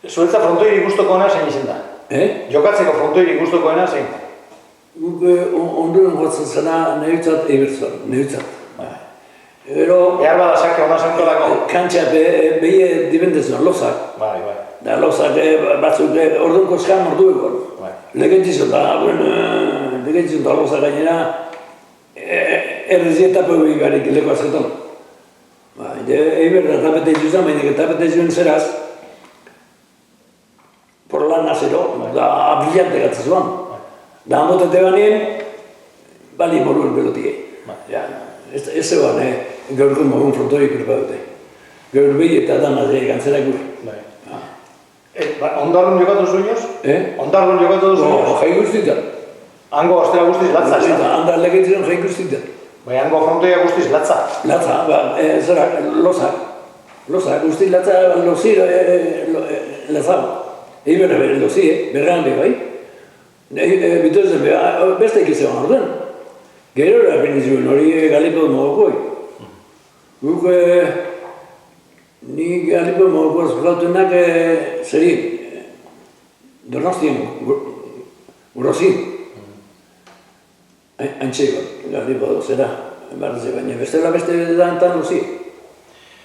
Zuetza frontoirik gustukoena zein izan da? Jokatzeko frontoirik gustukoena zein? Onduren gotzen zena nehitzat Ibertzon, nehitzat. Behar bada sake hona zenkolako? Kantxa behie dibendezuen, lozak. Bai. Da lozak batzuk orduan koskan ordu egon. Legentzizun da lozak gainera errezi etapa egin garik leko azetan. Eiber da tapete izuzan, baina tapete izuen zeraz por lan nazero, da brillante gatzazuan. Da hamotete banien, bali moruen pelotie. Ez zegoan, gaurko mogun frontori kurpa dute. Gaur behi eta dana gantzerak gure. Ondarrun jokatu zuinoz? Ondarrun jokatu zuinoz? Jai guztietan. Hango ostera guztiz latza, ez da? Handar legetzen jai guztietan. Bai, hango frontoia guztiz latza? Latza, zera, lozak. Lozak, guztiz latza, lozi, lazago. Eiber lozi, berrean be, bai? Bitozen be, beste ikizean orduen. Gero erapinizuen hori galipo mogokoi. Guk, ni galipo mogokoaz flautuenak zeri, Donostien, Grozin. Antxe, galipo zera, baina bestela beste dantan lozi.